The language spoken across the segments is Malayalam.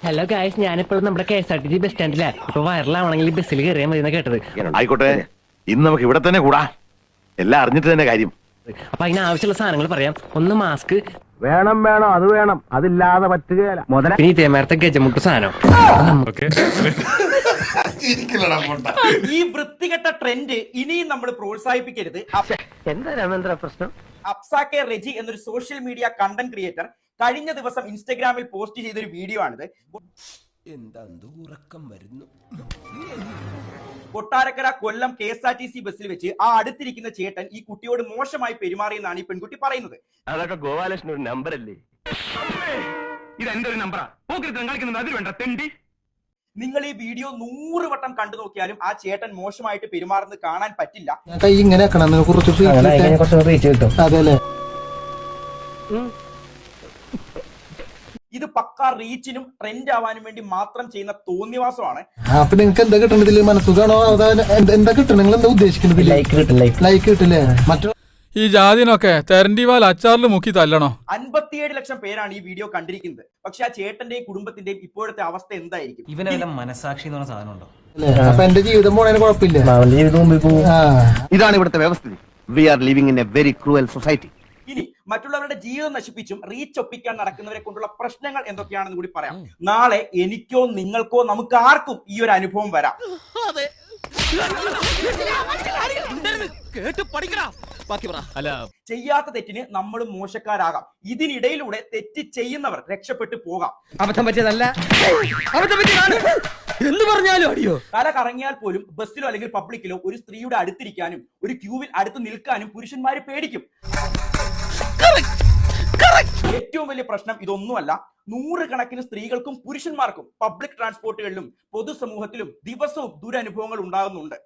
ഹലോ ഗായ്സ്, ഞാനിപ്പോൾ നമ്മുടെ KSRTC ബസ് സ്റ്റാൻഡിലാ. ഇപ്പൊ വൈറലാവണമെങ്കിൽ ബസ്സിൽ കയറിയാൽ മതി കേട്ടത്. ആയിക്കോട്ടെ, ഇന്ന് നമുക്ക് ഇവിടെ തന്നെ കൂടാ. എല്ലാം അറിഞ്ഞിട്ട് തന്നെ കാര്യം. അപ്പൊ അതിന് ആവശ്യമുള്ള സാധനങ്ങൾ പറയാം. ഒന്ന് മാസ്ക് വേണം, അത് വേണം, അതില്ലാതെ പറ്റുകയില്ല. പിന്നെ ഇതേമാരത്തെ ഗജമുട്ട് സാധനം. ഈ വൃത്തികെട്ട ട്രെൻഡ് ഇനിയും നമ്മൾ പ്രോത്സാഹിപ്പിക്കരുത്. എന്താ രാമേന്ദ്ര പ്രശ്നം? അപ്സാക്കെ റെജി എന്നൊരു സോഷ്യൽ മീഡിയ കണ്ടന്റ് ക്രിയേറ്റർ കഴിഞ്ഞ ദിവസം ഇൻസ്റ്റഗ്രാമിൽ പോസ്റ്റ് ചെയ്തൊരു വീഡിയോ ആണിത്. കൊട്ടാരക്കര കൊല്ലം KSRTC ബസ്സിൽ വെച്ച് ആ അടുത്തിരിക്കുന്ന ചേട്ടൻ ഈ കുട്ടിയോട് മോശമായി പെരുമാറിയെന്നാണ് ഈ പെൺകുട്ടി പറയുന്നത്. അതൊക്കെ ഗോപാലകൃഷ്ണൻ ഒരു നമ്പർ അല്ലേ? ഇത് എന്റെ ഒരു നമ്പറാ. കളിക്കുന്നത് അതിൽ വേണ്ട തെണ്ടി. നിങ്ങൾ ഈ വീഡിയോ 100 വട്ടം കണ്ടു നോക്കിയാലും ആ ചേട്ടൻ മോശമായിട്ട് പെരുമാറുന്നത് കാണാൻ പറ്റില്ല. കൈ ഇങ്ങനെ അതെല്ലേ? ഇത് പക്ക റീച്ചിനും ട്രെൻഡ് ആവാനും വേണ്ടി മാത്രം ചെയ്യുന്ന തോന്നിവാസമാണ്. അപ്പൊ നിങ്ങൾക്ക് എന്താ കിട്ടണതില്? മനസ്സുഖാണോ? എന്താ കിട്ടണം? നിങ്ങൾ എന്താ ഉദ്ദേശിക്കുന്നത്? ലൈക്ക് കിട്ടില്ലേ? മറ്റുള്ള ഈ ജാതിനൊക്കെ തെരണ്ടിവാൽ അച്ചാറിൽ മുക്കി തല്ലണോ? 57 ലക്ഷം പേരാണ് ഈ വീഡിയോ കണ്ടിരിക്കുന്നത്. പക്ഷെ ആ ചേട്ടന്റെയും കുടുംബത്തിന്റെയും ഇപ്പോഴത്തെ അവസ്ഥ എന്തായിരിക്കും? ഇവനെല്ലാം മനസാക്ഷി എന്ന് പറഞ്ഞ സാധനം ഉണ്ടോ? അപ്പൊ എന്റെ ജീവിതം പോണേന് കുഴപ്പമില്ല. ഇതാണ് ഇവിടുത്തെ വ്യവസ്ഥിതി. We are living in a very cruel society. ഇനി മറ്റുള്ളവരുടെ ജീവിതം നശിപ്പിച്ചും റീച്ച് ഒപ്പിക്കാൻ നടക്കുന്നവരെ കൊണ്ടുള്ള പ്രശ്നങ്ങൾ എന്തൊക്കെയാണെന്ന് കൂടി പറയാം. നാളെ എനിക്കോ നിങ്ങൾക്കോ നമുക്ക് ആർക്കും ഈ ഒരു അനുഭവം വരാം. ചെയ്യാത്ത തെറ്റിന് നമ്മളും മോശക്കാരാകാം. ഇതിനിടയിലൂടെ തെറ്റ് ചെയ്യുന്നവർ രക്ഷപ്പെട്ടു പോകാം. അബദ്ധം പറ്റിയതല്ല, അബദ്ധം പറ്റിയതാണ് എന്ന് പറഞ്ഞാലും അടിയോ. തല കറങ്ങിയാൽ പോലും ബസ്സിലോ അല്ലെങ്കിൽ പബ്ലിക്കിലോ ഒരു സ്ത്രീയുടെ അടുത്തിരിക്കാനും ഒരു ക്യൂവിൽ അടുത്ത് നിൽക്കാനും പുരുഷന്മാര് പേടിക്കും. ഏറ്റവും വലിയ പ്രശ്നം ഇതൊന്നുമല്ല. 100 കണക്കിന് സ്ത്രീകൾക്കും പുരുഷന്മാർക്കും പബ്ലിക് ട്രാൻസ്പോർട്ടുകളിലും പൊതുസമൂഹത്തിലും ദിവസവും ദുരനുഭവങ്ങൾ ഉണ്ടാകുന്നുണ്ട്.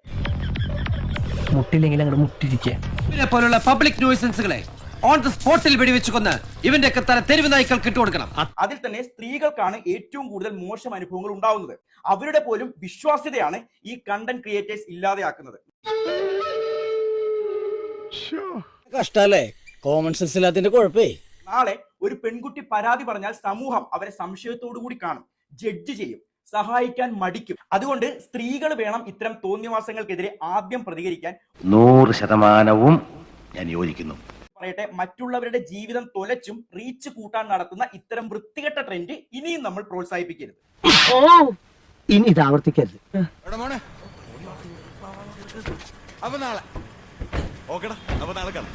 മുട്ടില്ലെങ്കിൽ അങ്ങോട്ട് മുട്ടിരിക്കുക. ഇവരെ പോലുള്ള പബ്ലിക് ന്യൂസൻസുകളെ ഓൺ ദ സ്പോട്ടിൽ വെടിവെച്ച് കൊന്ന് ഇവന്റെ ഒക്കെ തല തെരുവ് നായ്ക്കൾക്ക് ഇട്ടുകൊടുക്കണം. അതിൽ തന്നെ സ്ത്രീകൾക്കാണ് ഏറ്റവും കൂടുതൽ മോശം അനുഭവങ്ങൾ ഉണ്ടാവുന്നത്. അവരുടെ പോലും വിശ്വാസ്യതയാണ് ഈ കണ്ടന്റ് ക്രിയേറ്റേഴ്സ് ഇല്ലാതെയാക്കുന്നത്. കഷ്ടല്ലേ? കോമൺ സെൻസ് ഇല്ലാത്തതിന്റെ കുഴപ്പേ. നാളെ ഒരു പെൺകുട്ടി പരാതി പറഞ്ഞാൽ സമൂഹം അവരെ സംശയത്തോടു കൂടി കാണും, ജഡ്ജ് ചെയ്യും, സഹായിക്കാൻ മടിക്കും. അതുകൊണ്ട് സ്ത്രീകൾ വേണം ഇത്തരം തോന്നിവാസങ്ങൾക്കെതിരെ ആദ്യം പ്രതികരിക്കാൻ. 100% ഞാൻ യോജിക്കുന്നു. പറയട്ടെ, മറ്റുള്ളവരുടെ ജീവിതം തൊലച്ചും റീച്ച് കൂട്ടാൻ നടത്തുന്ന ഇത്തരം വൃത്തികെട്ട ട്രെൻഡ് ഇനിയും നമ്മൾ പ്രോത്സാഹിപ്പിക്കരുത്. ഇനി ഇത് ആവർത്തിക്കരുത്. അപ്പൊ നാളെ കാണാം.